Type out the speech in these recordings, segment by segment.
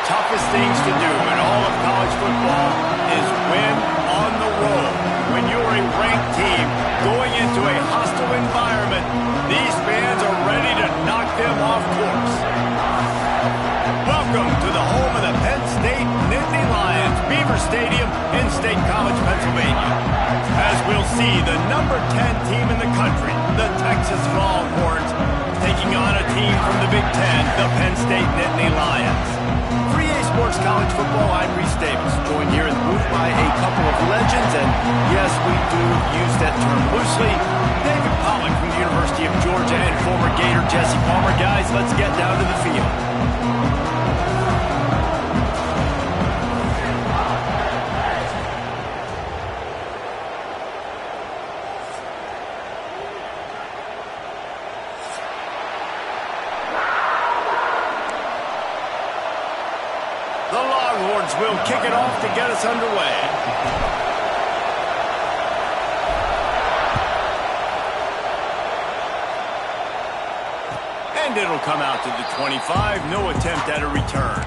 toughest things to do in all of college football is win on the road. When you're a ranked team going into a hostile environment, these fans are ready to knock them off course. Welcome to the home of the Penn State Nittany Lions, Beaver Stadium in State College, Pennsylvania. As we'll see, the number 10 team in the country, the Texas Longhorns, taking on a team from the Big Ten, the Penn State Nittany Lions. For EA Sports College Football, I'm Reese Davis, joined here in the booth by a couple of legends, and yes, we do use that term loosely. David Pollack from the University of Georgia and former Gator Jesse Palmer. Guys, let's get down to the field. We'll kick it off to get us underway. And it'll come out to the 25. No attempt at a return.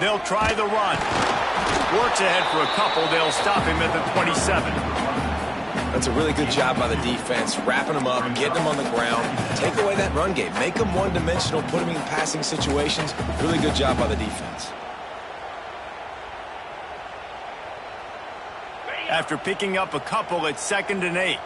They'll try the run. Works ahead for a couple. They'll stop him at the 27. That's a really good job by the defense, wrapping them up, getting them on the ground. Take away that run game. Make them one-dimensional, put them in passing situations. Really good job by the defense. After picking up a couple, it's 2nd and 8.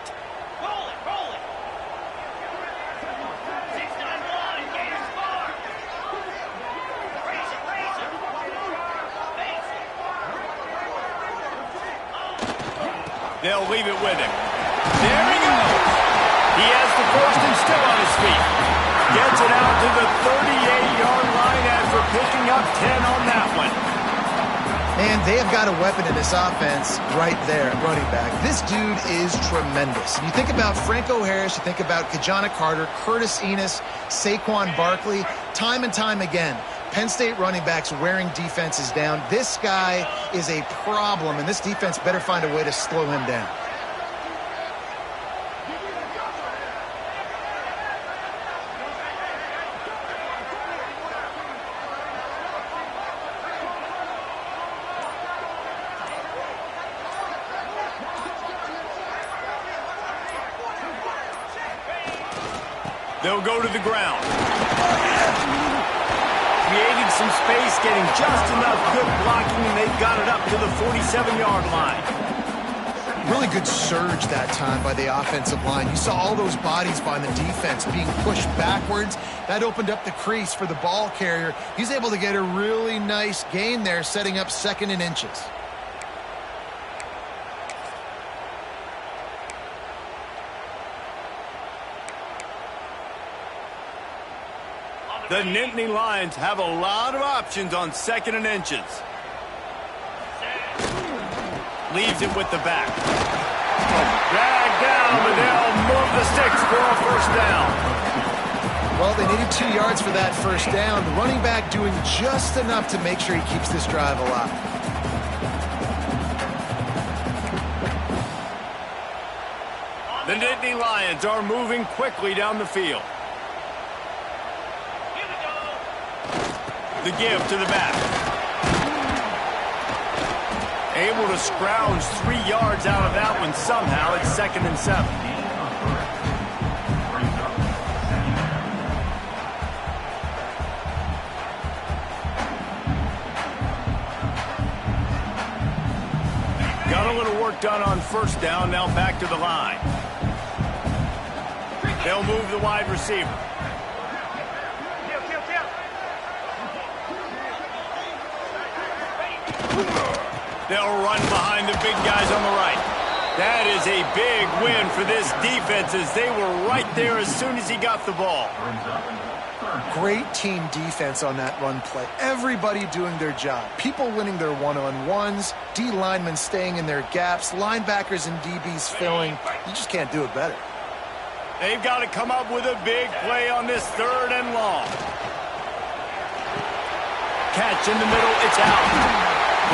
They'll leave it with him. There he goes. He has the first and still on his feet. Gets it out to the 38-yard line after picking up 10 on that one. And they have got a weapon in this offense right there, running back. This dude is tremendous. And you think about Franco Harris, you think about Kajana Carter, Curtis Enos, Saquon Barkley, time and time again. Penn State running backs wearing defenses down. This guy is a problem, and this defense better find a way to slow him down. They'll go to the ground. Creating some space, getting just enough good blocking, and they've got it up to the 47-yard line. Really good surge that time by the offensive line. You saw all those bodies by the defense being pushed backwards. That opened up the crease for the ball carrier. He's able to get a really nice gain there, setting up 2nd and inches. The Nittany Lions have a lot of options on 2nd and inches. Leaves it with the back. Dragged down, but they'll move the sticks for a first down. Well, they needed 2 yards for that first down. The running back doing just enough to make sure he keeps this drive alive. The Nittany Lions are moving quickly down the field. The give to the back. Able to scrounge 3 yards out of that one somehow. It's 2nd and 7. Got a little work done on first down. Now back to the line. They'll move the wide receiver. They'll run behind the big guys on the right. That is a big win for this defense as they were right there as soon as he got the ball. Great team defense on that run play. Everybody doing their job. People winning their one-on-ones, D linemen staying in their gaps, linebackers and DBs filling. You just can't do it better. They've got to come up with a big play on this 3rd and long. Catch in the middle, it's out.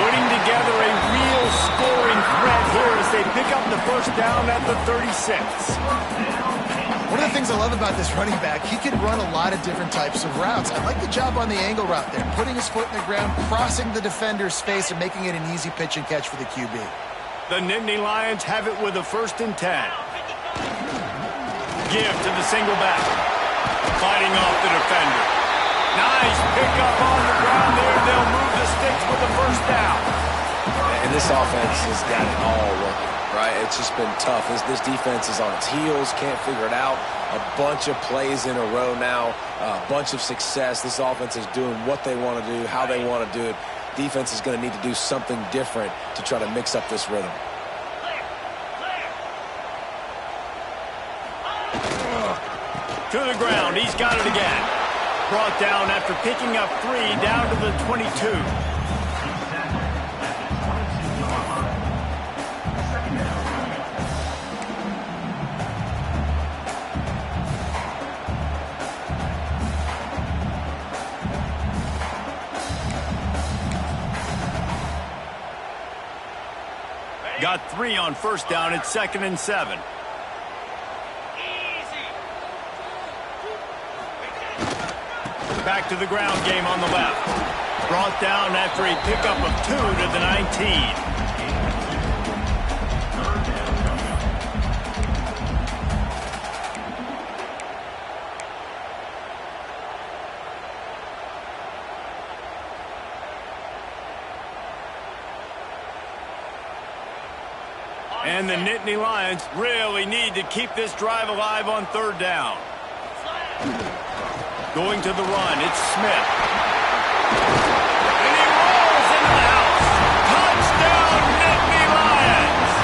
Putting together a real scoring threat here as they pick up the first down at the 36. One of the things I love about this running back, he can run a lot of different types of routes. I like the job on the angle route there, putting his foot in the ground, crossing the defender's face, and making it an easy pitch and catch for the QB. The Nittany Lions have it with a 1st and 10. Give to the single back. Fighting off the defender. Nice pickup on the ground there. They'll move the sticks with the first down. And this offense has got it all working, right? It's just been tough. This defense is on its heels, can't figure it out. A bunch of plays in a row now, a bunch of success. This offense is doing what they want to do, how they want to do it. Defense is going to need to do something different to try to mix up this rhythm. To the ground, he's got it again. Brought down after picking up 3 down to the 22. Got 3 on first down. It's 2nd and 7. Back to the ground game on the left. Brought down after a pickup of 2 to the 19. And the Nittany Lions really need to keep this drive alive on 3rd down. Going to the run, it's Smith. And he rolls into the house. Touchdown, Nittany Lions!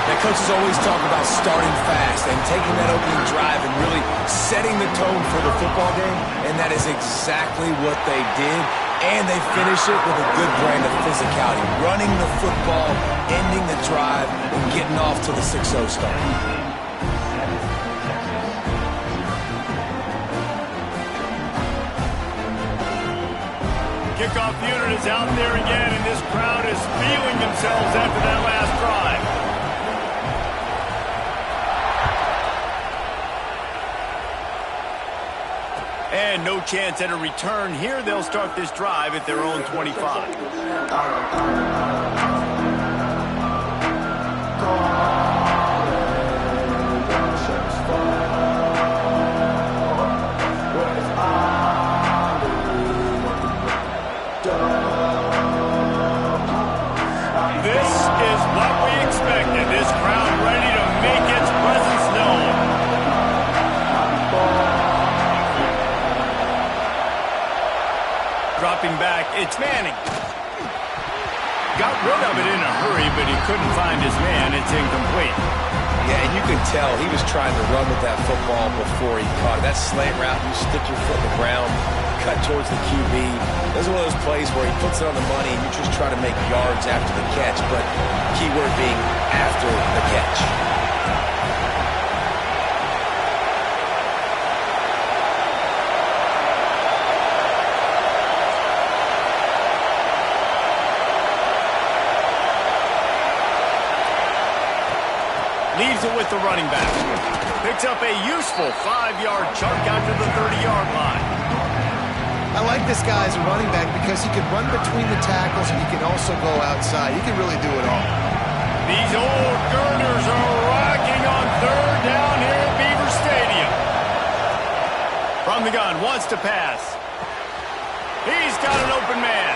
The coaches always talk about starting fast and taking that opening drive and really setting the tone for the football game, and that is exactly what they did. And they finish it with a good brand of physicality, running the football, ending the drive, and getting off to the 6-0 start. Kickoff unit is out there again, and this crowd is feeling themselves after that last drive. And no chance at a return here. They'll start this drive at their own 25. This is what we expected. This crowd ready to make its presence known. Dropping back, it's Manning. Got rid of it in a hurry, but he couldn't find his man. It's incomplete. Yeah, and you could tell he was trying to run with that football before he caught it. That slant route, you stick your foot in the ground, cut towards the QB. This is one of those plays where he puts it on the money and you just try to make yards after the catch, but key word being after the catch. Leaves it with the running back. Picks up a useful 5-yard chunk out to the 30-yard line. I like this guy as a running back because he can run between the tackles and he can also go outside. He can really do it all. These old girders are rocking on 3rd down here at Beaver Stadium. From the gun, wants to pass. He's got an open man.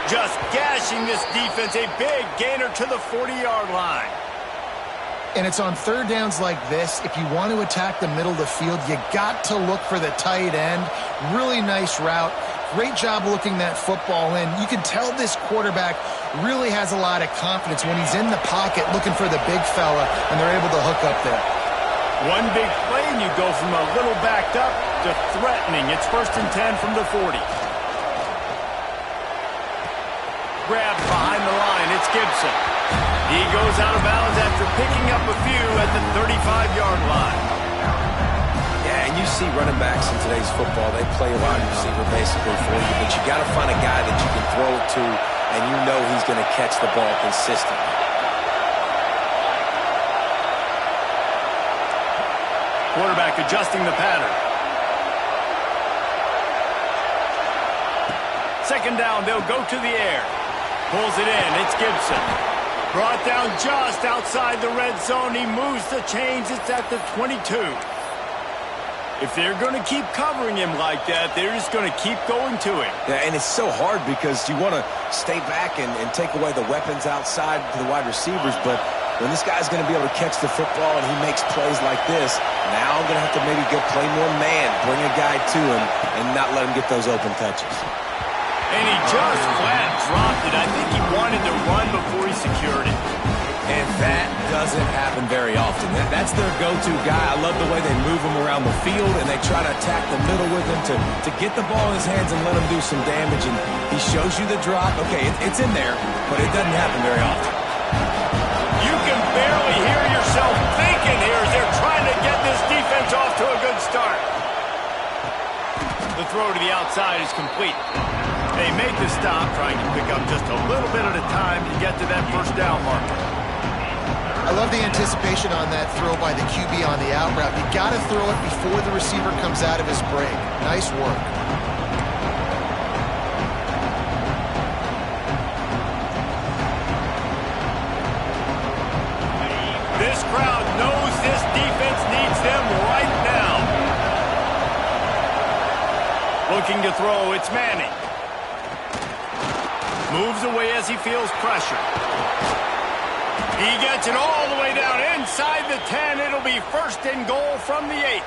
Just gashing this defense. A big gainer to the 40-yard line. And it's on 3rd downs like this. If you want to attack the middle of the field, you got to look for the tight end. Really nice route. Great job looking that football in. You can tell this quarterback really has a lot of confidence when he's in the pocket looking for the big fella, and they're able to hook up there. One big play and you go from a little backed up to threatening. It's 1st and 10 from the 40. Grabbed behind the line. It's Gibson. He goes out of bounds after picking up a few at the 35-yard line. Yeah, and you see running backs in today's football, they play a wide receiver basically for you, but you got to find a guy that you can throw it to, and you know he's going to catch the ball consistently. Quarterback adjusting the pattern. 2nd down, they'll go to the air. Pulls it in, it's Gibson. Brought down just outside the red zone. He moves the chains, it's at the 22. If they're going to keep covering him like that, they're just going to keep going to him. Yeah, and it's so hard because you want to stay back and take away the weapons outside to the wide receivers, but when this guy's going to be able to catch the football and he makes plays like this, now I'm going to have to maybe go play more man, bring a guy to him, and not let him get those open touches. And he just flat dropped it. I think he wanted to run before he secured it. And that doesn't happen very often. That's their go-to guy. I love the way they move him around the field, and they try to attack the middle with him to get the ball in his hands and let him do some damage. And he shows you the drop. Okay, it's in there, but it doesn't happen very often. You can barely hear yourself thinking here as they're trying to get this defense off to a good start. The throw to the outside is complete. They make the stop, trying to pick up just a little bit at a time to get to that 1st down marker. I love the anticipation on that throw by the QB on the out route. You got to throw it before the receiver comes out of his break. Nice work. This crowd knows this defense needs them right now. Looking to throw, it's Manning. Moves away as he feels pressure. He gets it all the way down inside the 10. It'll be 1st and goal from the 8.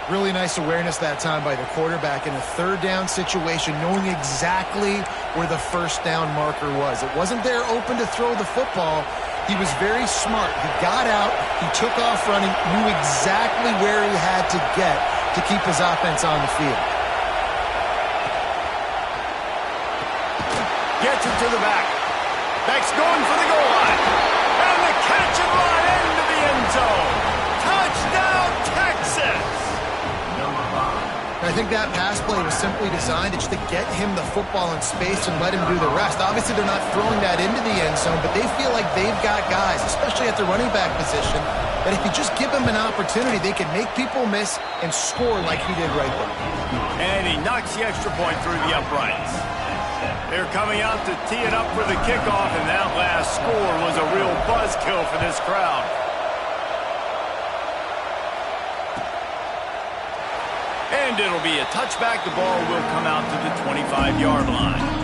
Really nice awareness that time by the quarterback in a 3rd down situation, knowing exactly where the 1st down marker was. It wasn't there open to throw the football. He was very smart. He got out, he took off running, knew exactly where he had to get to keep his offense on the field. Gets it to the back. Back's going for the goal line. And the catch and run into the end zone. Touchdown, Texas! I think that pass play was simply designed just to get him the football in space and let him do the rest. Obviously, they're not throwing that into the end zone, but they feel like they've got guys, especially at the running back position, that if you just give them an opportunity, they can make people miss and score like he did right there. And he knocks the extra point through the uprights. They're coming out to tee it up for the kickoff, and that last score was a real buzzkill for this crowd. And it'll be a touchback. The ball will come out to the 25-yard line.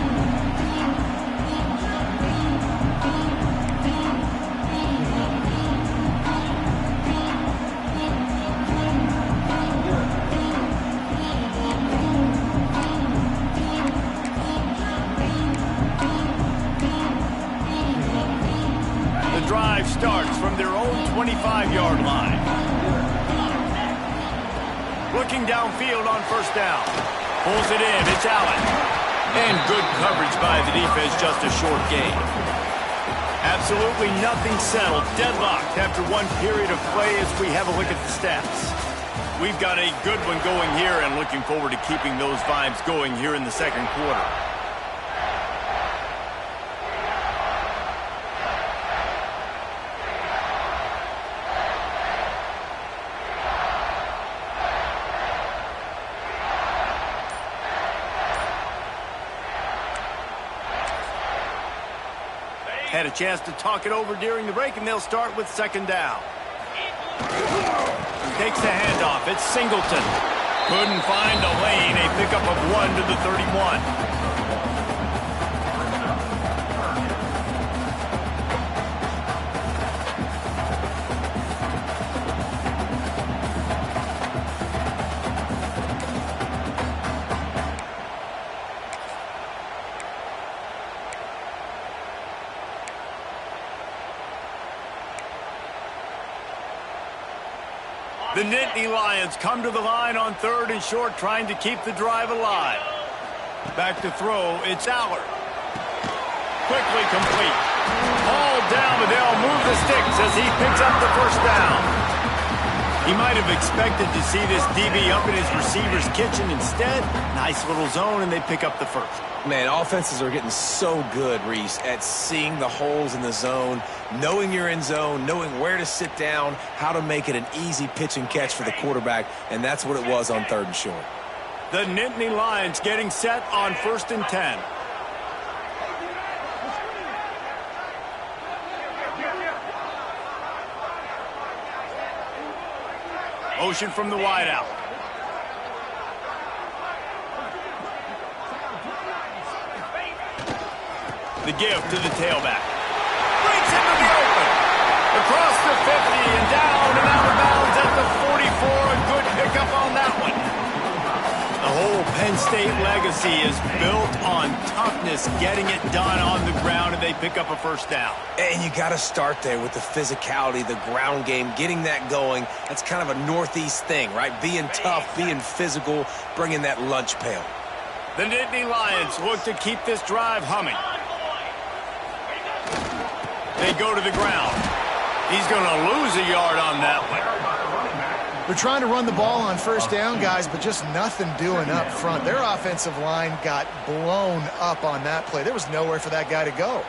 Drive starts from their own 25-yard line. Looking downfield on 1st down. Pulls it in. It's Allen. And good coverage by the defense, just a short gain. Absolutely nothing settled. Deadlocked after one period of play as we have a look at the stats. We've got a good one going here and looking forward to keeping those vibes going here in the 2nd quarter. Had a chance to talk it over during the break, and they'll start with 2nd down. Takes the handoff. It's Singleton. Couldn't find a lane. A pickup of 1 to the 31. The Nittany Lions come to the line on 3rd and short, trying to keep the drive alive. Back to throw, it's Allard. Quickly complete. Ball down, but they'll move the sticks as he picks up the first down. He might have expected to see this DB up in his receiver's kitchen. Instead, nice little zone, and they pick up the first. Man, offenses are getting so good, Reese, at seeing the holes in the zone, knowing you're in zone, knowing where to sit down, how to make it an easy pitch and catch for the quarterback, and that's what it was on 3rd and short. The Nittany Lions getting set on 1st and 10. Motion from the wideout. The give to the tailback. Breaks into the open. Across the 50 and down and out of bounds at the 44. A good pickup on that one. The whole Penn State legacy is built on toughness, getting it done on the ground, and they pick up a first down. And you got to start there with the physicality, the ground game, getting that going. That's kind of a Northeast thing, right? Being tough, being physical, bringing that lunch pail. The Nittany Lions look to keep this drive humming. They go to the ground. He's going to lose a yard on that one. They're trying to run the ball on first down, guys, but just nothing doing up front. Their offensive line got blown up on that play. There was nowhere for that guy to go.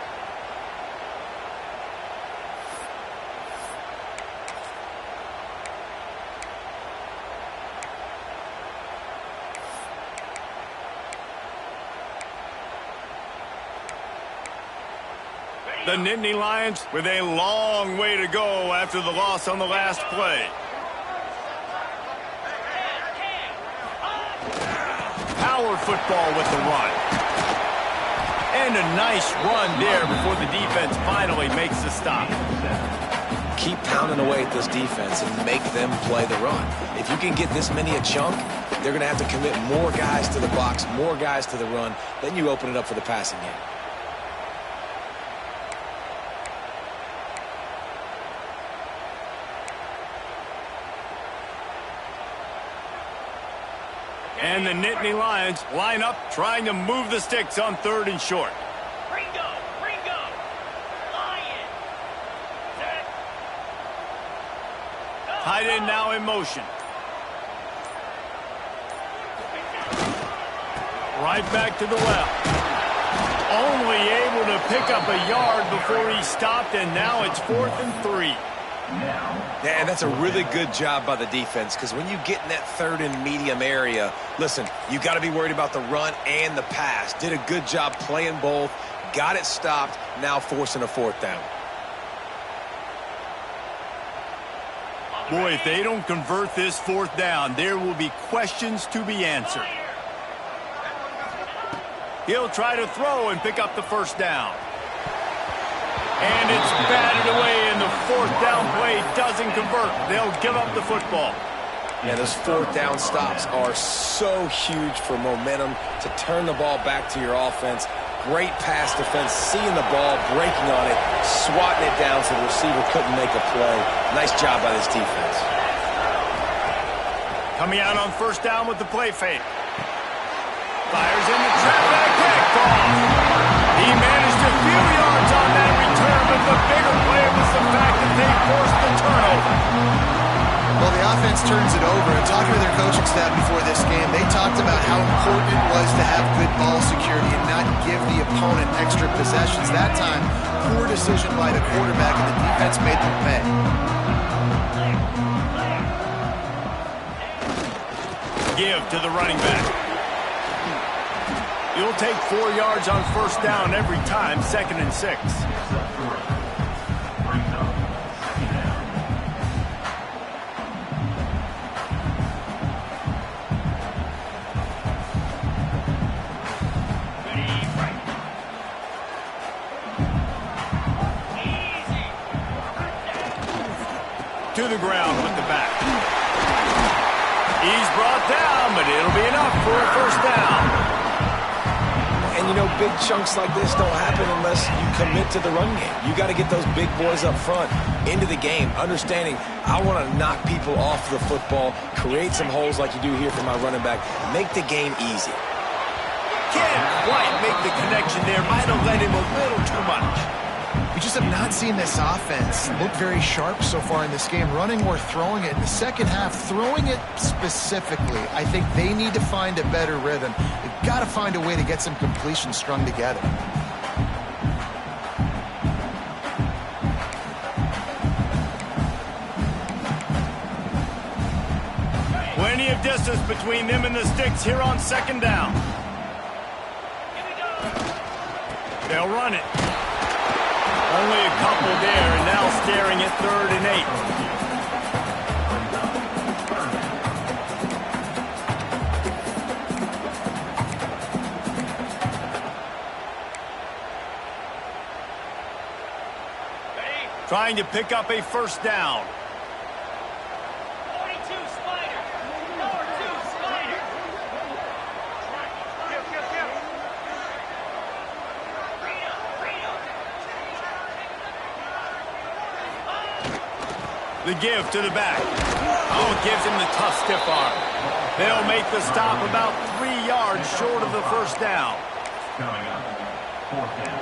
The Nittany Lions with a long way to go after the loss on the last play. Power football with the run. And a nice run there before the defense finally makes the stop. Keep pounding away at this defense and make them play the run. If you can get this many a chunk, they're going to have to commit more guys to the box, more guys to the run. Then you open it up for the passing game. And the Nittany Lions line up, trying to move the sticks on 3rd and short. Ringo, Lion, set. Tight end now in motion. Right back to the well. Only able to pick up a yard before he stopped, and now it's 4th and 3. Yeah, and that's a really good job by the defense, because when you get in that 3rd and medium area, listen, you got to be worried about the run and the pass. Did a good job playing both, got it stopped, now forcing a 4th down. Boy, if they don't convert this 4th down, there will be questions to be answered. He'll try to throw and pick up the first down. And it's batted away, and the 4th down play doesn't convert. They'll give up the football. Yeah, those 4th down stops are so huge for momentum to turn the ball back to your offense. Great pass defense, seeing the ball, breaking on it, swatting it down so the receiver couldn't make a play. Nice job by this defense. Coming out on 1st down with the play fake. Fires in the trap back, picked off. He managed a few yards on that return, but the bigger play was the fact that they forced the turnover. Well, the offense turns it over. And talking to their coaching staff before this game, they talked about how important it was to have good ball security and not give the opponent extra possessions. That time, poor decision by the quarterback, and the defense made them pay. Give to the running back. You'll take 4 yards on 1st down every time, 2nd and 6. To the ground with the back. He's brought down, but it'll be enough for a 1st down. And you know, big chunks like this don't happen unless you commit to the run game. You got to get those big boys up front into the game, understanding I want to knock people off the football, create some holes like you do here for my running back, make the game easy. Can't quite make the connection there. Might have led him a little too much. We just have not seen this offense look very sharp so far in this game, running or throwing it. In the second half, throwing it specifically, I think they need to find a better rhythm. They've got to find a way to get some completions strung together. Plenty of distance between them and the sticks here on second down. They'll run it. Only a couple there, and now staring at 3rd and 8. Trying to pick up a first down. 42 Spider. Number 2 Spider. The give to the back. Oh, gives him the tough stiff arm. They'll make the stop about 3 yards short of the first down. Coming up, 4th down.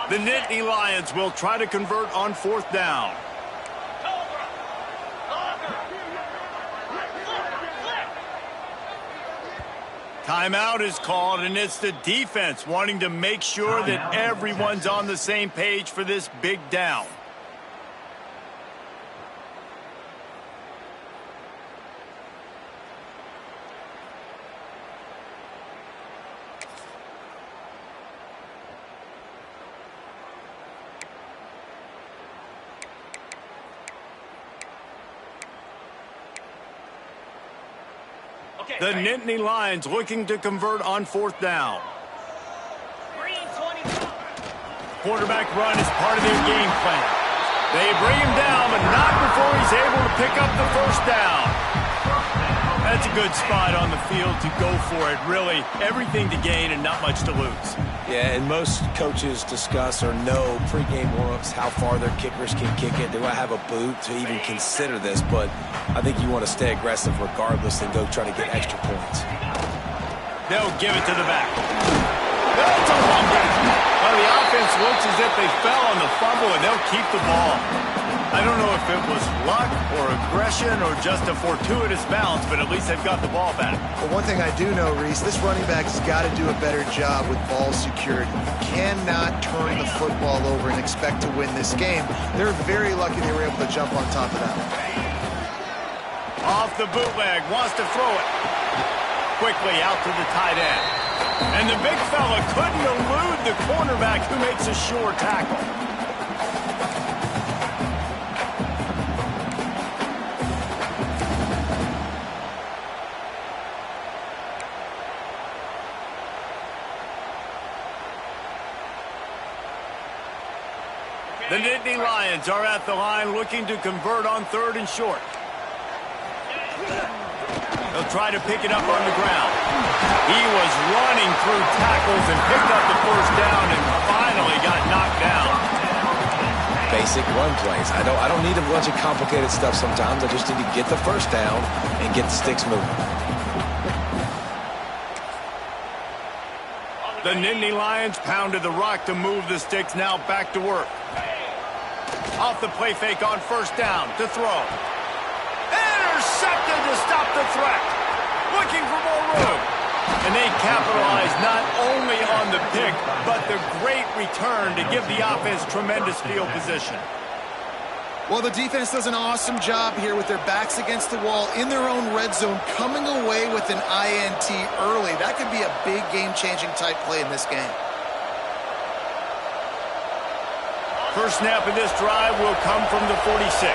The Nittany Lions will try to convert on 4th down. Timeout is called, and it's the defense wanting to make sure that everyone's on the same page for this big down. The Nittany Lions looking to convert on 4th down. Green 25. Quarterback run is part of their game plan. They bring him down, but not before he's able to pick up the first down. That's a good spot on the field to go for it. Really, everything to gain and not much to lose. Yeah, and most coaches discuss or know pregame warm-ups how far their kickers can kick it. Do I have a boot to even consider this? But I think you want to stay aggressive regardless and go try to get extra points. They'll give it to the back. That's a fumble. Well, the offense looks as if they fell on the fumble, and they'll keep the ball. I don't know if it was luck or aggression or just a fortuitous bounce, but at least they've got the ball back. But one thing I do know, Reese, this running back has got to do a better job with ball security. You cannot turn the football over and expect to win this game. They're very lucky they were able to jump on top of that one. Off the bootleg, wants to throw it. Quickly out to the tight end. And the big fella couldn't elude the cornerback who makes a sure tackle. The Nittany Lions are at the line looking to convert on 3rd and short. They'll try to pick it up on the ground. He was running through tackles and picked up the first down and finally got knocked down. Basic run plays. I don't need a bunch of complicated stuff sometimes. I just need to get the first down and get the sticks moving. The Nittany Lions pounded the rock to move the sticks, now back to work. Off the play fake on first down to throw. Intercepted to stop the threat. Looking for more room. And they capitalize not only on the pick, but the great return to give the offense tremendous field position. Well, the defense does an awesome job here with their backs against the wall in their own red zone, coming away with an INT early. That could be a big game-changing type play in this game. First snap of this drive will come from the 46.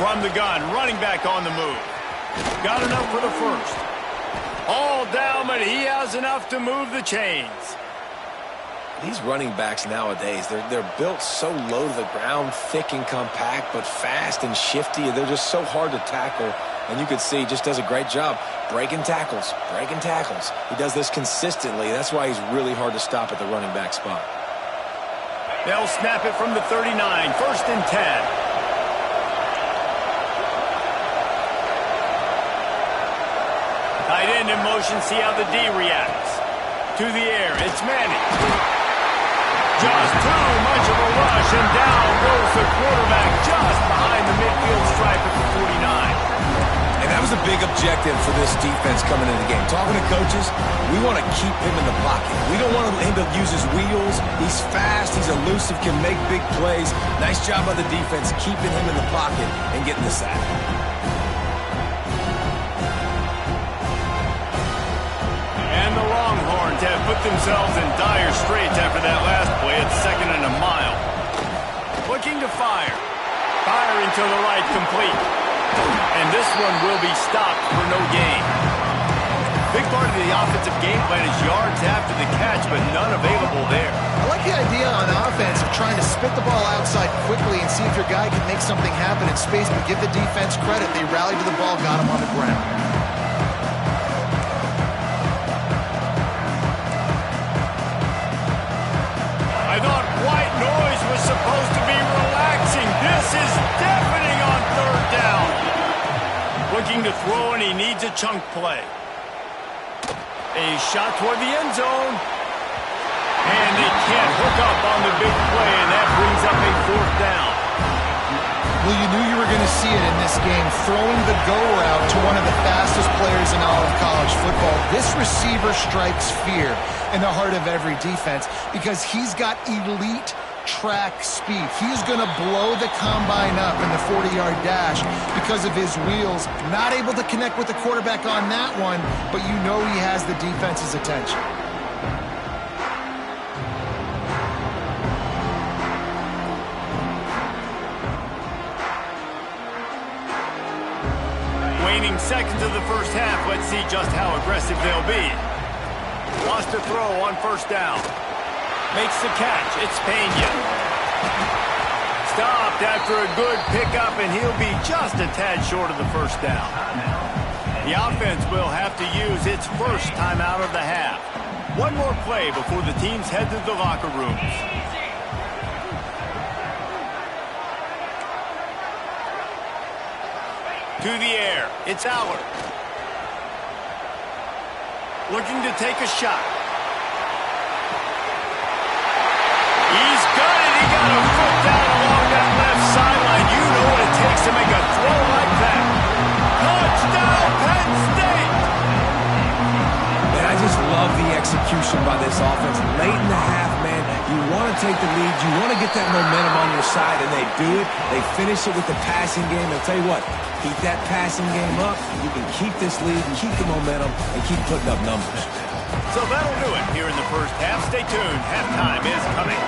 From the gun, running back on the move. Got enough for the first. All down, but he has enough to move the chains. These running backs nowadays, they're built so low to the ground, thick and compact, but fast and shifty. They're just so hard to tackle. And you can see he just does a great job breaking tackles, breaking tackles. He does this consistently. That's why he's really hard to stop at the running back spot. They'll snap it from the 39, 1st and 10. Tight end in motion, see how the D reacts. To the air, it's Manning. Just too much of a rush, and down goes the quarterback just behind the midfield stripe at the 49. And that was a big objective for this defense coming into the game. Talking to coaches, we want to keep him in the pocket. We don't want him to use his wheels. He's fast, he's elusive, can make big plays. Nice job by the defense keeping him in the pocket and getting the sack. Have put themselves in dire straits after that last play at 2nd and a mile. Looking to fire. Firing to the right, complete. And this one will be stopped for no gain. Big part of the offensive game plan is yards after the catch, but none available there. I like the idea on offense of trying to spit the ball outside quickly and see if your guy can make something happen in space, but give the defense credit. They rallied to the ball, got him on the ground. I thought white noise was supposed to be relaxing. This is deafening on 3rd down. Looking to throw, and he needs a chunk play. A shot toward the end zone. And they can't hook up on the big play, and that brings up a 4th down. Well, you knew you were going to see it in this game, throwing the go route to one of the fastest players in all of college football. This receiver strikes fear in the heart of every defense because he's got elite track speed. He's going to blow the combine up in the 40-yard dash because of his wheels. Not able to connect with the quarterback on that one, but you know he has the defense's attention. Waning seconds of the first half. Let's see just how aggressive they'll be. Lost a throw on 1st down. Makes the catch. It's Penn. Stopped after a good pickup, and he'll be just a tad short of the 1st down. The offense will have to use its first timeout of the half. One more play before the teams head to the locker rooms. To the air, it's Aller. Looking to take a shot. He's got it. He got a foot down along that left sideline. You know what it takes to make a throw like that. Touchdown, Penn State! And I just love the execution by this offense. Late in the half, man, you want to take the lead. You want to get that momentum on your side, and they do it. They finish it with the passing game. I'll tell you what, keep that passing game up. You can keep this lead and keep the momentum and keep putting up numbers. So that'll do it here in the first half. Stay tuned. Halftime is coming.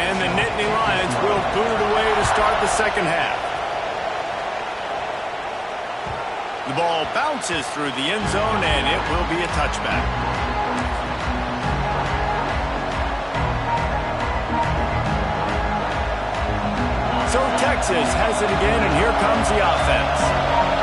And the Nittany Lions will boot it away to start the second half. The ball bounces through the end zone, and it will be a touchback. So Texas has it again, and here comes the offense.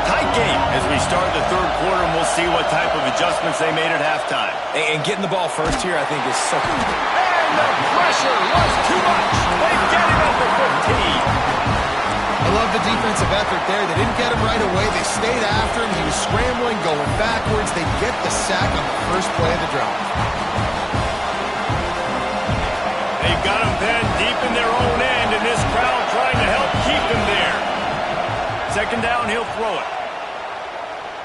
Tight game as we start the 3rd quarter, and we'll see what type of adjustments they made at halftime. And getting the ball first here, I think, is so key. And the pressure was too much. They get him at the 15. I love the defensive effort there. They didn't get him right away. They stayed after him. He was scrambling, going backwards. They get the sack on the first play of the drive. They've got him pinned deep in their own end, and this crowd trying to help keep him there. 2nd down, he'll throw it.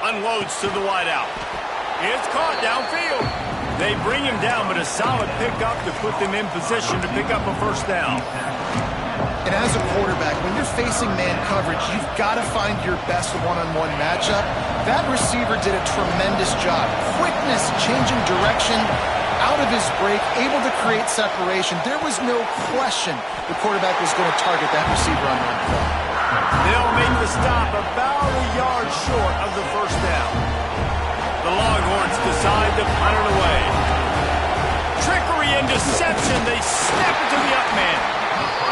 Unloads to the wideout. It's caught downfield. They bring him down, but a solid pickup to put them in position to pick up a 1st down. And as a quarterback, when you're facing man coverage, you've got to find your best one-on-one matchup. That receiver did a tremendous job. Quickness, changing direction, out of his break, able to create separation. There was no question the quarterback was going to target that receiver on that play. They'll make the stop about a yard short of the first down. The Longhorns decide to punt it away. Trickery and deception. They snap it to the up man.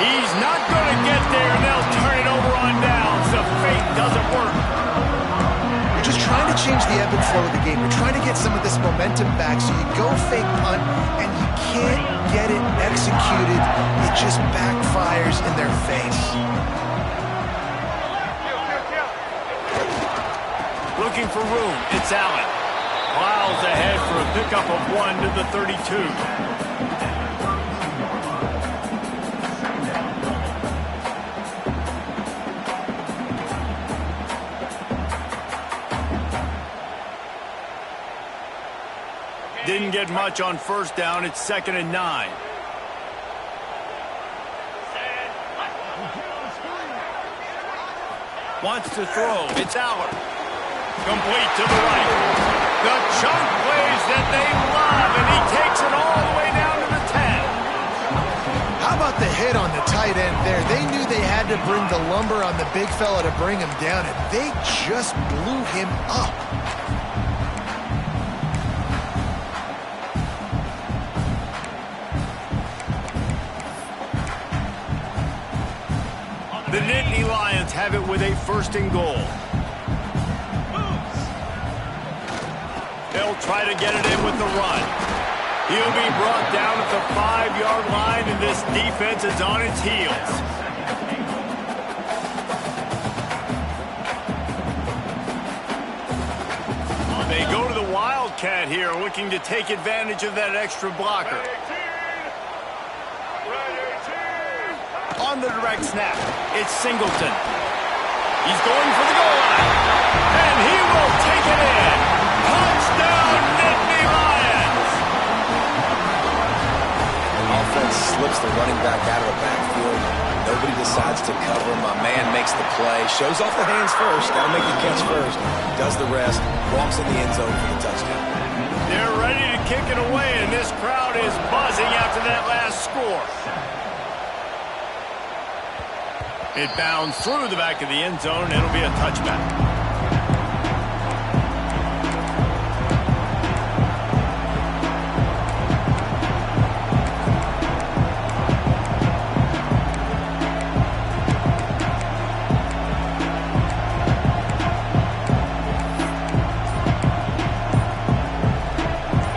He's not going to get there, and they'll turn it over on downs. The fake doesn't work. You're just trying to change the ebb and flow of the game. You're trying to get some of this momentum back, so you go fake punt, and you can't get it executed. It just backfires in their face. Looking for room. It's Allen. Miles ahead for a pickup of 1 to the 32. Didn't get much on first down. It's 2nd and 9. Wants to throw. It's Allen. Complete to the right. The chunk plays that they love, and he takes it all the way down to the 10. How about the hit on the tight end there? They knew they had to bring the lumber on the big fella to bring him down, and they just blew him up. The Nittany Lions have it with a 1st and goal. They'll try to get it in with the run. He'll be brought down at the 5-yard line, and this defense is on its heels. They go to the Wildcat here, looking to take advantage of that extra blocker. On the direct snap, it's Singleton. He's going for the goal line, and he will take it in. Touchdown, Nittany Lions! Offense slips the running back out of the backfield. Nobody decides to cover him. My man makes the play. Shows off the hands first. Got to make the catch first. Does the rest. Walks in the end zone for the touchdown. They're ready to kick it away, and this crowd is buzzing after that last score. It bounds through the back of the end zone, and it'll be a touchback.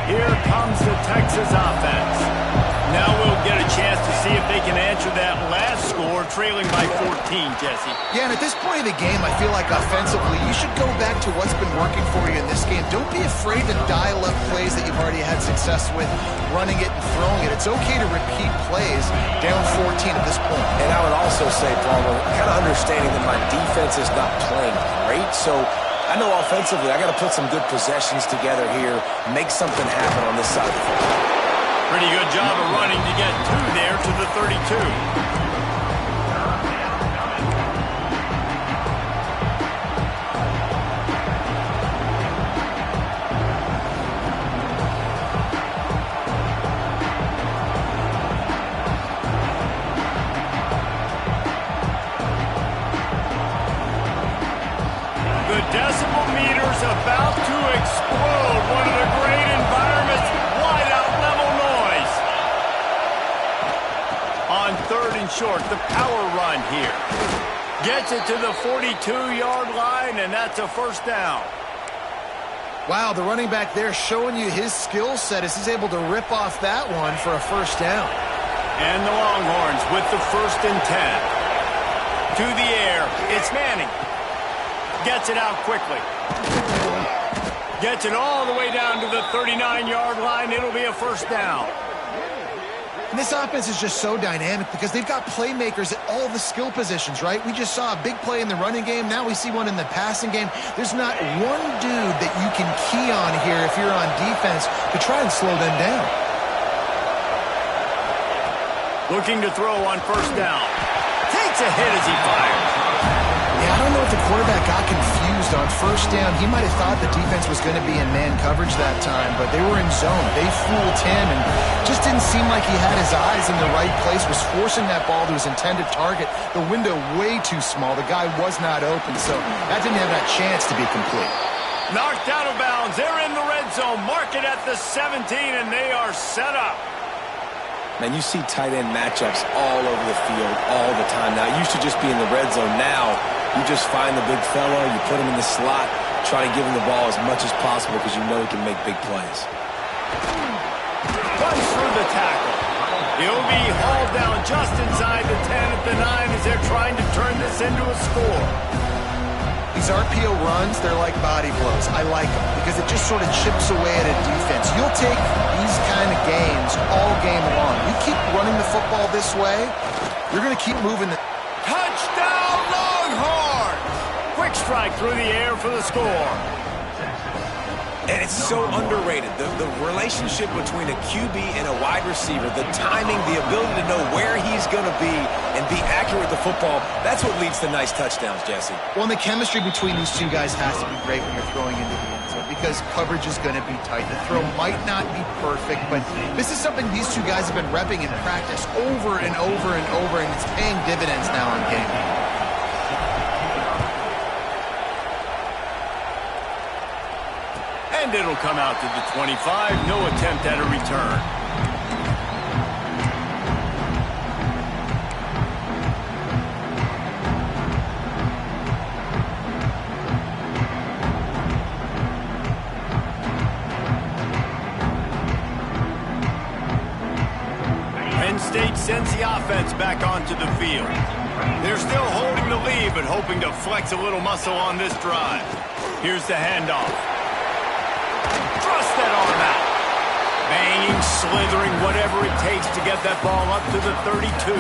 Here comes the Texas offense. Now we'll get a chance to see if they can answer that last score, trailing by 14, Jesse. Yeah, and at this point of the game, I feel like offensively, you should go back to what's been working for you in this game. Don't be afraid to dial up plays that you've already had success with, running it and throwing it. It's okay to repeat plays down 14 at this point. And I would also say, Palmer, kind of understanding that my defense is not playing great, so I know offensively I got to put some good possessions together here, make something happen on this side of the football. Pretty good job of running to get 2 there to the 32. The decibel meter's about to explode. One of the great environments, wide out level noise. On 3rd and short, the power run here. Gets it to the 42-yard line, and that's a 1st down. Wow, the running back there showing you his skill set as he's able to rip off that one for a 1st down. And the Longhorns with the 1st and 10. To the air, it's Manning. Gets it out quickly. Gets it all the way down to the 39-yard line. It'll be a 1st down. And this offense is just so dynamic because they've got playmakers at all the skill positions, right? We just saw a big play in the running game. Now we see one in the passing game. There's not one dude that you can key on here if you're on defense to try and slow them down. Looking to throw on 1st down. Takes a hit as he fires. Yeah, I don't know if the quarterback got confused confused on first down. He might have thought the defense was going to be in man coverage that time, but they were in zone. They fooled him and just didn't seem like he had his eyes in the right place, was forcing that ball to his intended target. The window way too small. The guy was not open, so that didn't have that chance to be complete. Knocked out of bounds. They're in the red zone. Mark it at the 17, and they are set up. Man, you see tight end matchups all over the field all the time. Now, it used to just be in the red zone. Now, you just find the big fella, you put him in the slot, try to give him the ball as much as possible because you know he can make big plays. Runs through the tackle. He'll be hauled down just inside the 10 at the 9 as they're trying to turn this into a score. These RPO runs, they're like body blows. I like them because it just sort of chips away at a defense. You'll take these kind of games all game long. You keep running the football this way, you're going to keep moving the... Touchdown, Longhorns! Quick strike through the air for the score. And it's so underrated. The relationship between a QB and a wide receiver, the timing, the ability to know where he's going to be and be accurate with the football, that's what leads to nice touchdowns, Jesse. Well, and the chemistry between these two guys has to be great when you're throwing into the end zone because coverage is going to be tight. The throw might not be perfect, but this is something these two guys have been repping in practice over and over and over, and it's paying dividends now in game. And it'll come out to the 25. No attempt at a return. Penn State sends the offense back onto the field. They're still holding the lead, but hoping to flex a little muscle on this drive. Here's the handoff. Thrust that arm out. Banging, slithering, whatever it takes to get that ball up to the 32.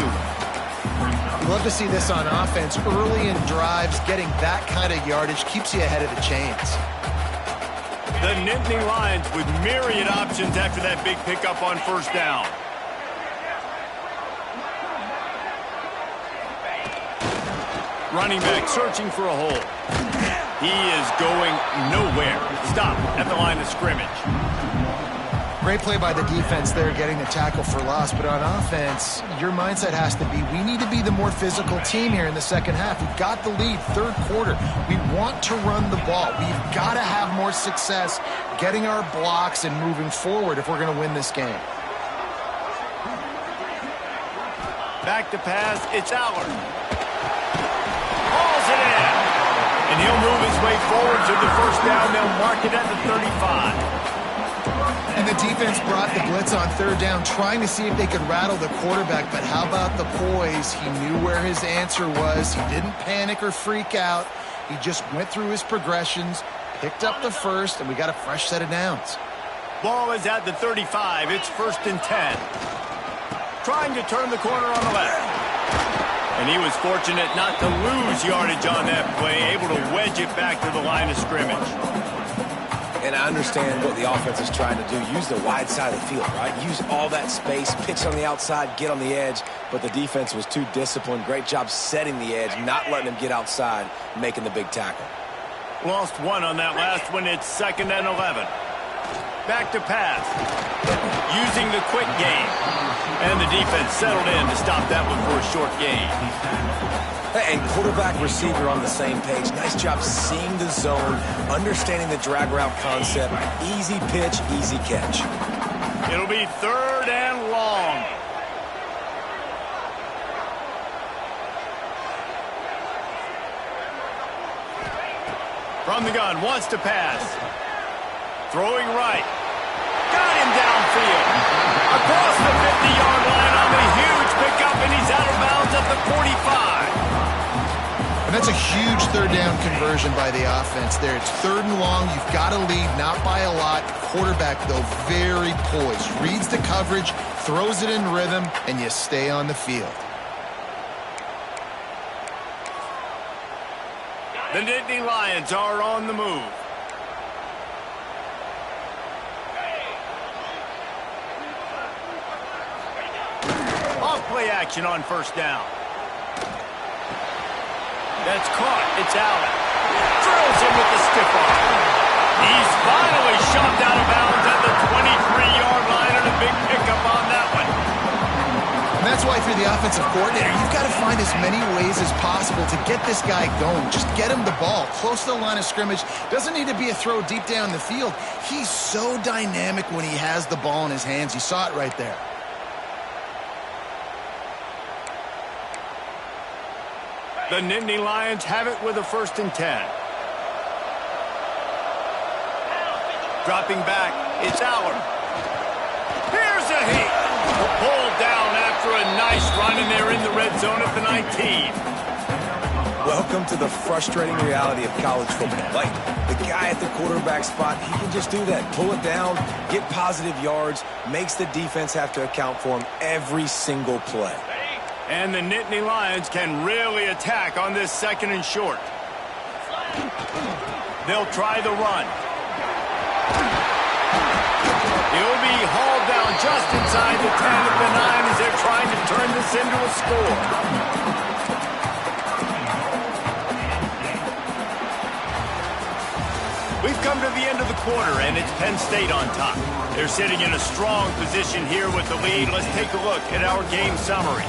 You love to see this on offense. Early in drives, getting that kind of yardage keeps you ahead of the chains. The Nittany Lions with myriad options after that big pickup on first down. Running back searching for a hole. He is going nowhere. Stop at the line of scrimmage. Great play by the defense there, getting the tackle for loss. But on offense, your mindset has to be, we need to be the more physical team here in the second half. We've got the lead, third quarter. We want to run the ball. We've got to have more success getting our blocks and moving forward if we're going to win this game. Back to pass, it's Allard. Hauls it in. And he'll move his way forward to the first down. They'll mark it at the 35. And the defense brought the blitz on third down, trying to see if they could rattle the quarterback. But how about the poise? He knew where his answer was. He didn't panic or freak out. He just went through his progressions, picked up the first, and we got a fresh set of downs. Ball is at the 35. It's 1st and 10. Trying to turn the corner on the left. And he was fortunate not to lose yardage on that play, able to wedge it back to the line of scrimmage. And I understand what the offense is trying to do. Use the wide side of the field, right? Use all that space, pitch on the outside, get on the edge. But the defense was too disciplined. Great job setting the edge, not letting him get outside, making the big tackle. Lost one on that last one. It's 2nd and 11. Back to pass. Using the quick game. And the defense settled in to stop that one for a short gain. And quarterback, receiver on the same page. Nice job seeing the zone, understanding the drag route concept. Easy pitch, easy catch. It'll be 3rd and long. From the gun, wants to pass. Throwing right. Got him downfield. Across the 50-yard line on the huge pickup, and he's out of bounds at the 45. And that's a huge third down conversion by the offense there. It's 3rd and long. You've got to lead, not by a lot. Quarterback, though, very poised. Reads the coverage, throws it in rhythm, and you stay on the field. The Nittany Lions are on the move. Off-play action on first down. That's caught. It's Allen. drills him with the stiff arm. He's finally shoved out of bounds at the 23-yard line, and a big pickup on that one. And that's why if you're the offensive coordinator, you've got to find as many ways as possible to get this guy going. Just get him the ball close to the line of scrimmage. Doesn't need to be a throw deep down the field. He's so dynamic when he has the ball in his hands. You saw it right there. The Nittany Lions have it with a 1st and 10. Dropping back, it's Aller. Here's a hit. Pulled down after a nice run, and they're in the red zone at the 19. Welcome to the frustrating reality of college football. Like, the guy at the quarterback spot, he can just do that. Pull it down, get positive yards, makes the defense have to account for him every single play. And the Nittany Lions can really attack on this 2nd and short. They'll try the run. He'll be hauled down just inside the 10 at the 9 as they're trying to turn this into a score. We've come to the end of the quarter, and it's Penn State on top. They're sitting in a strong position here with the lead. Let's take a look at our game summary.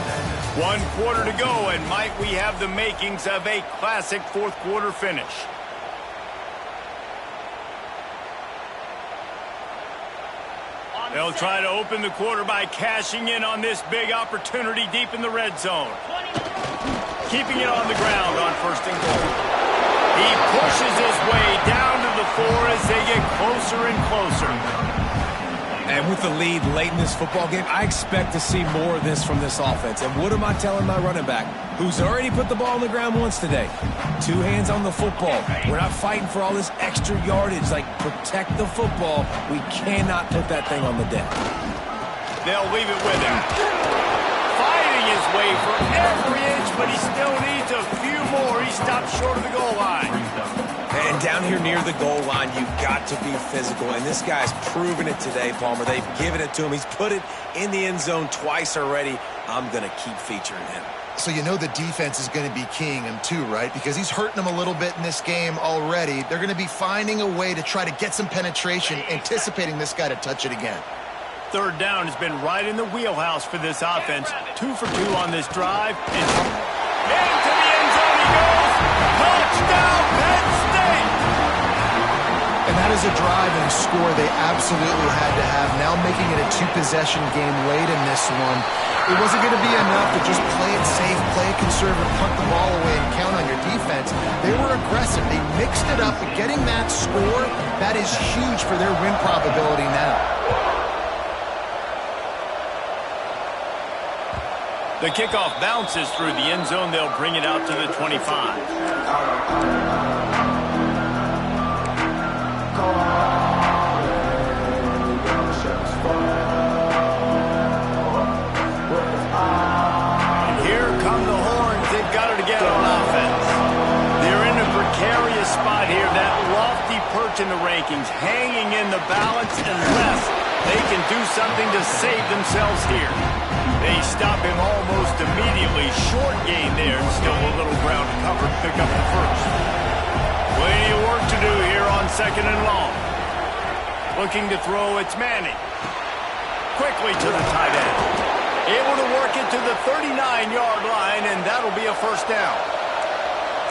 1 quarter to go, and might we have the makings of a classic 4th quarter finish. They'll try to open the quarter by cashing in on this big opportunity deep in the red zone. Keeping it on the ground on 1st and goal. He pushes his way down to the 4 as they get closer and closer. And with the lead late in this football game, I expect to see more of this from this offense. And what am I telling my running back, who's already put the ball on the ground once today? 2 hands on the football. We're not fighting for all this extra yardage. Like, protect the football. We cannot put that thing on the deck. They'll leave it with him. Fighting his way for every inch, but he still needs a few more. He stopped short of the goal line. And down here near the goal line, you've got to be physical. And this guy's proven it today, Palmer. They've given it to him. He's put it in the end zone twice already. I'm going to keep featuring him. So you know the defense is going to be keying him too, right? Because he's hurting them a little bit in this game already. They're going to be finding a way to try to get some penetration, anticipating this guy to touch it again. 3rd down has been right in the wheelhouse for this offense. 2 for 2 on this drive. And into the end zone he goes. Touchdown, Penn State! And that is a drive and a score they absolutely had to have. Now making it a 2-possession game late in this one. It wasn't going to be enough to just play it safe, play it conservative, punt the ball away, and count on your defense. They were aggressive. They mixed it up. But getting that score, that is huge for their win probability now. The kickoff bounces through the end zone. They'll bring it out to the 25. And here come the horns. They've got it again on offense. They're in a precarious spot here. That lofty perch in the rankings, hanging in the balance unless they can do something to save themselves here. They stop him almost immediately. Short gain there, and still a little ground to cover to pick up the 1st. Plenty of work to do here on 2nd and long. Looking to throw, it's Manning. Quickly to the tight end. Able to work it to the 39-yard line, and that'll be a 1st down.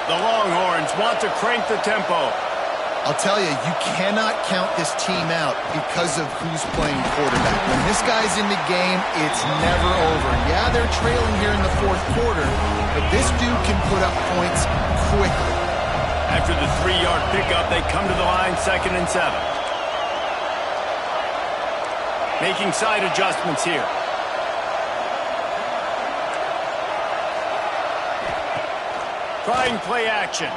The Longhorns want to crank the tempo. I'll tell you, you cannot count this team out because of who's playing quarterback. When this guy's in the game, it's never over. Yeah, they're trailing here in the 4th quarter, but this dude can put up points quickly. After the 3-yard pickup, they come to the line 2nd and 7. Making side adjustments here. Trying play action.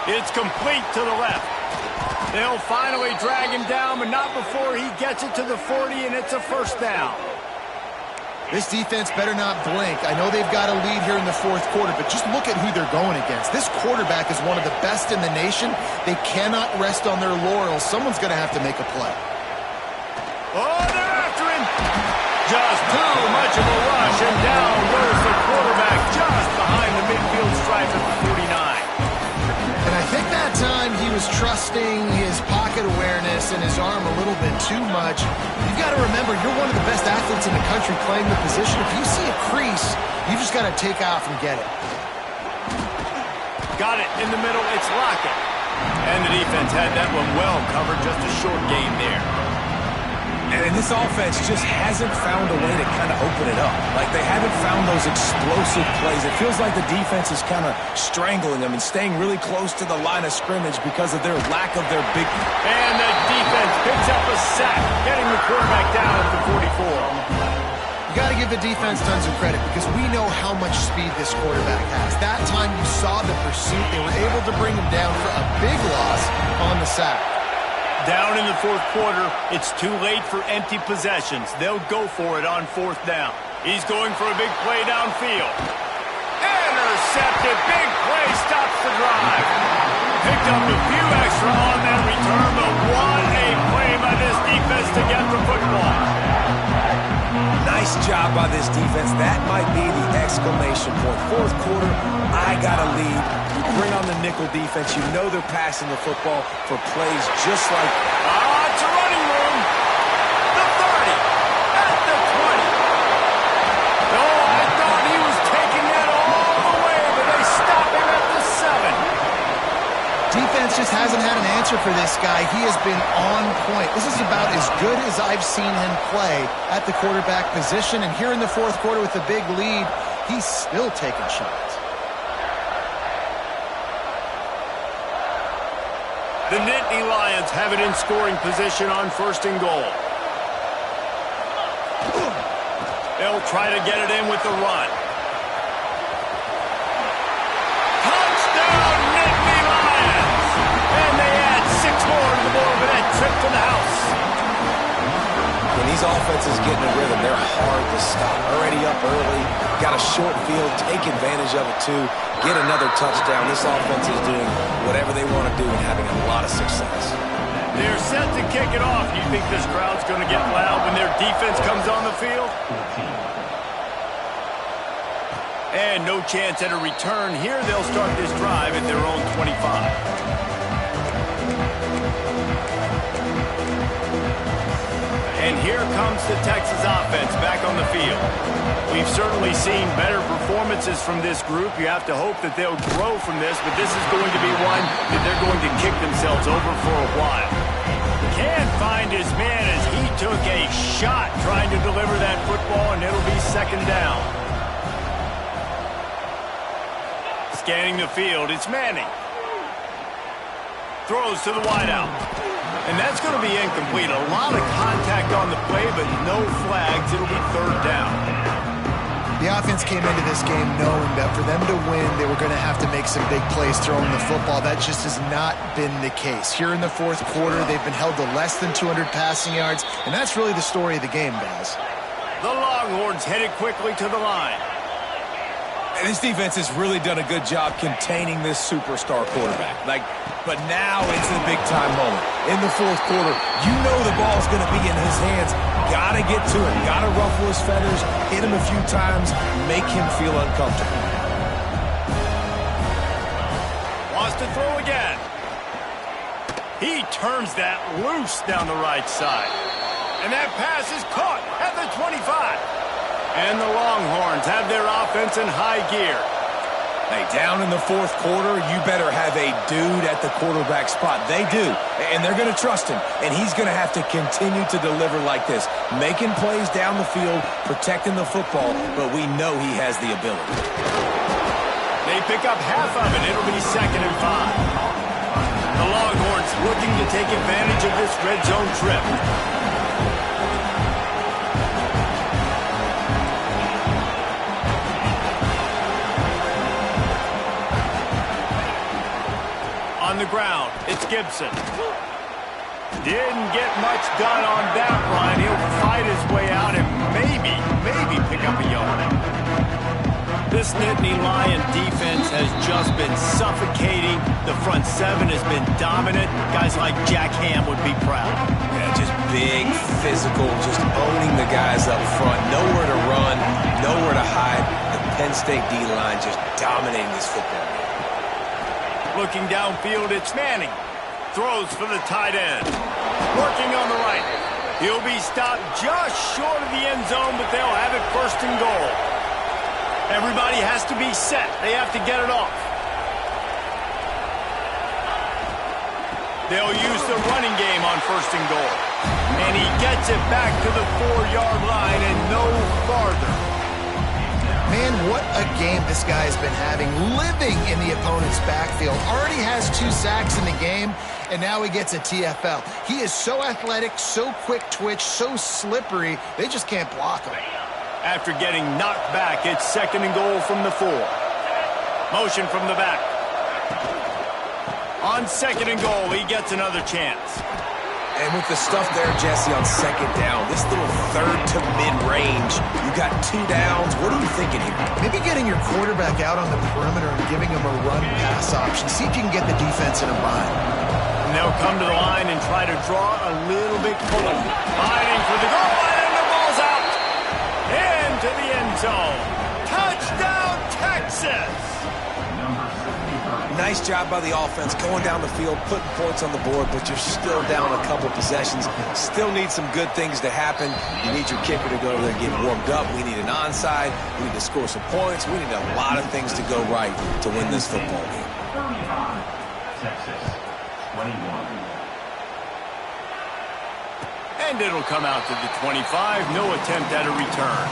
It's complete to the left. They'll finally drag him down, but not before he gets it to the 40, and it's a 1st down. This defense better not blink. I know they've got a lead here in the 4th quarter, but just look at who they're going against. This quarterback is one of the best in the nation. They cannot rest on their laurels. Someone's going to have to make a play. Oh, they're after him. Just too much of a rush, and down goes the quarterback just behind the midfield stripe at the 49. was trusting his pocket awareness and his arm a little bit too much. You've got to remember, you're one of the best athletes in the country playing the position. If you see a crease, you just got to take off and get it. Got it in the middle. It's Lockett. And the defense had that one well covered. Just a short gain there. And this offense just hasn't found a way to kind of open it up. Like, they haven't found those explosive plays. It feels like the defense is kind of strangling them and staying really close to the line of scrimmage because of their lack of their big... And the defense picks up a sack, getting the quarterback down at the 44. You got to give the defense tons of credit because we know how much speed this quarterback has. That time you saw the pursuit. They were able to bring him down for a big loss on the sack. Down in the fourth quarter, it's too late for empty possessions. They'll go for it on fourth down. He's going for a big play downfield. Intercepted. Big play stops the drive. Picked up a few extra on that return, but what a play by this defense to get the football. Nice job by this defense. That might be the exclamation point. Fourth quarter, I got a lead. You bring on the nickel defense. You know they're passing the football for plays just like... It's a running room. The 30. At the 20. Oh, I thought he was taking that all the way, but they stop him at the 7. Defense just hasn't had an answer for this guy. He has been on point. This is about as good as I've seen him play at the quarterback position. And here in the fourth quarter with a big lead, he's still taking shots. The Nittany Lions have it in scoring position on first and goal. They'll try to get it in with the run. Touchdown, Nittany Lions! And they add 6 more to the board with that trip to the house. When these offenses get in a rhythm, they're hard to stop. Already up early, got a short field, take advantage of it too, get another touchdown. This offense is doing whatever they want to do and having a lot of success. They're set to kick it off. You think this crowd's going to get loud when their defense comes on the field? And no chance at a return. Here they'll start this drive at their own 25. And here comes the Texas offense back on the field. We've certainly seen better performances from this group. You have to hope that they'll grow from this, but this is going to be one that they're going to kick themselves over for a while. Can't find his man as he took a shot trying to deliver that football, and it'll be second down. Scanning the field, it's Manning. Throws to the wideout. And that's going to be incomplete. A lot of contact on the play, but no flags. It'll be third down. The offense came into this game knowing that for them to win, they were going to have to make some big plays throwing the football. That just has not been the case. Here in the fourth quarter, they've been held to less than 200 passing yards, and that's really the story of the game, guys. The Longhorns headed quickly to the line. And this defense has really done a good job containing this superstar quarterback. But now it's the big-time moment. In the fourth quarter, you know the ball's going to be in his hands. Got to get to him. Got to ruffle his feathers, hit him a few times, make him feel uncomfortable. Wants to throw again. He turns that loose down the right side. And that pass is caught at the 25. And the Longhorns have their offense in high gear. Hey, down in the fourth quarter, you better have a dude at the quarterback spot. They do, and they're going to trust him. And he's going to have to continue to deliver like this, making plays down the field, protecting the football, but we know he has the ability. They pick up half of it. It'll be second and 5. The Longhorns looking to take advantage of this red zone trip. On the ground, it's Gibson. Didn't get much done on that run. He'll fight his way out and maybe pick up a yard. This Nittany Lion defense has just been suffocating. The front seven has been dominant. Guys like Jack Ham would be proud. Yeah, just big, physical, just owning the guys up front. Nowhere to run, nowhere to hide. The Penn State D-line just dominating this football game. Looking downfield, it's Manning. Throws for the tight end. Working on the right. He'll be stopped just short of the end zone, but they'll have it first and goal. Everybody has to be set. They have to get it off. They'll use the running game on first and goal. And he gets it back to the 4-yard line and no farther. Man, what a game this guy has been having, living in the opponent's backfield. Already has 2 sacks in the game, and now he gets a TFL. He is so athletic, so quick twitch, so slippery, they just can't block him. After getting knocked back, it's second and goal from the 4. Motion from the back. On second and goal, he gets another chance. And with the stuff there, Jesse, on second down, this little third to mid-range, you got 2 downs. What are you thinking here? Maybe getting your quarterback out on the perimeter and giving him a run-pass option. See if you can get the defense in a bind. And they'll come to the line and try to draw a little bit closer. Fighting for the goal line, and the ball's out. Into the end zone. Touchdown, Texas! Nice job by the offense going down the field, putting points on the board, but you're still down a couple possessions. Still need some good things to happen. You need your kicker to go over there and get warmed up. We need an onside. We need to score some points. We need a lot of things to go right to win this football game. 35, Texas, 21. And it'll come out to the 25. No attempt at a return.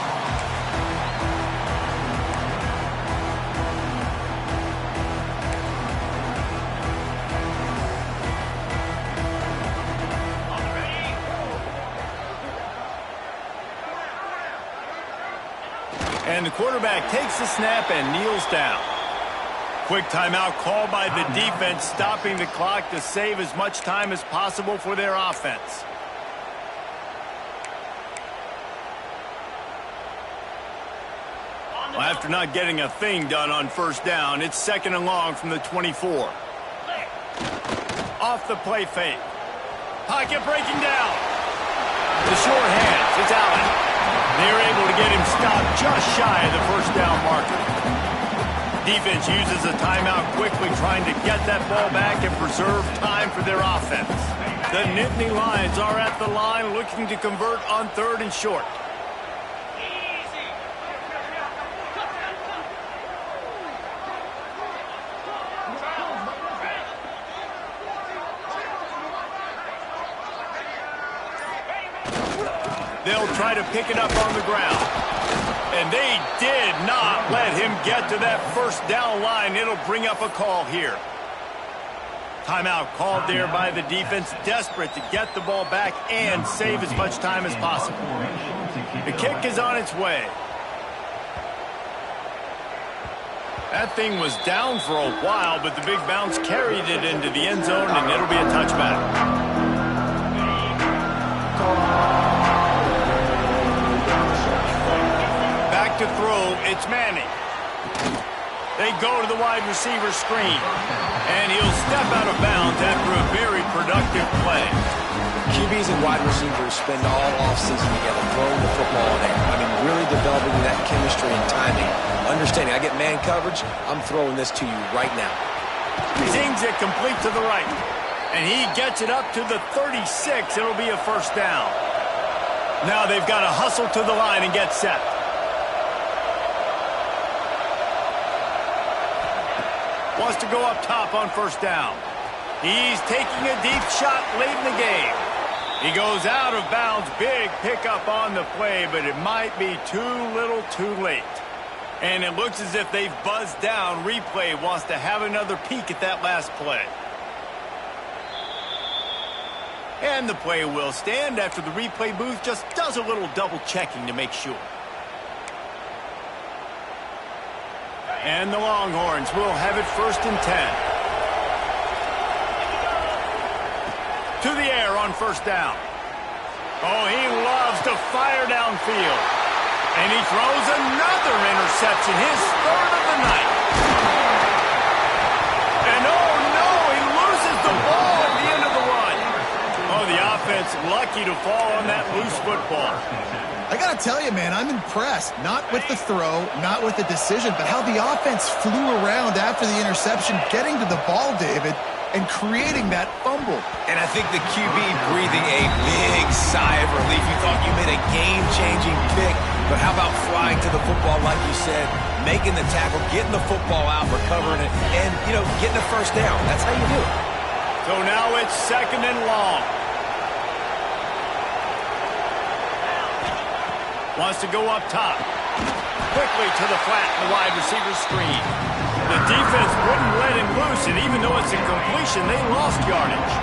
And the quarterback takes the snap and kneels down. Quick timeout called by the defense, stopping the clock to save as much time as possible for their offense. Well, after not getting a thing done on first down, it's second and long from the 24. Off the play fake. Pocket breaking down. The short hands. It's Allen. They're able to get him stopped just shy of the first down marker. Defense uses a timeout quickly, trying to get that ball back and preserve time for their offense. The Nittany Lions are at the line looking to convert on third and short. They'll try to pick it up on the ground. And they did not let him get to that first down line. It'll bring up a call here. Timeout called there by the defense, desperate to get the ball back and save as much time as possible. The kick is on its way. That thing was down for a while, but the big bounce carried it into the end zone, and it'll be a touchback. To throw, it's Manning. They go to the wide receiver screen, and he'll step out of bounds after a very productive play. QBs and wide receivers spend all offseason together throwing the football in there. I mean, really developing that chemistry and timing. Understanding, I get man coverage, I'm throwing this to you right now. Zings it complete to the right, and he gets it up to the 36. It'll be a first down. Now they've got to hustle to the line and get set. Wants to go up top on first down. He's taking a deep shot late in the game. He goes out of bounds. Big pickup on the play, but it might be too little too late. And it looks as if they've buzzed down. Replay wants to have another peek at that last play. And the play will stand after the replay booth just does a little double checking to make sure. And the Longhorns will have it first and 10. To the air on first down. Oh, he loves to fire downfield. And he throws another interception, his third of the night. And oh no, he loses the ball at the end of the run. Oh, the offense lucky to fall on that loose football. I got to tell you, man, I'm impressed. Not with the throw, not with the decision, but how the offense flew around after the interception, getting to the ball, David. and creating that fumble. And I think the QB breathing a big sigh of relief. You thought you made a game-changing pick, but how about flying to the football like you said, making the tackle, getting the football out, recovering it, and, getting a first down. That's how you do it. So now it's 2nd and long. Wants to go up top. Quickly to the flat in the wide receiver screen. The defense wouldn't let him loose, and even though it's a completion, they lost yardage.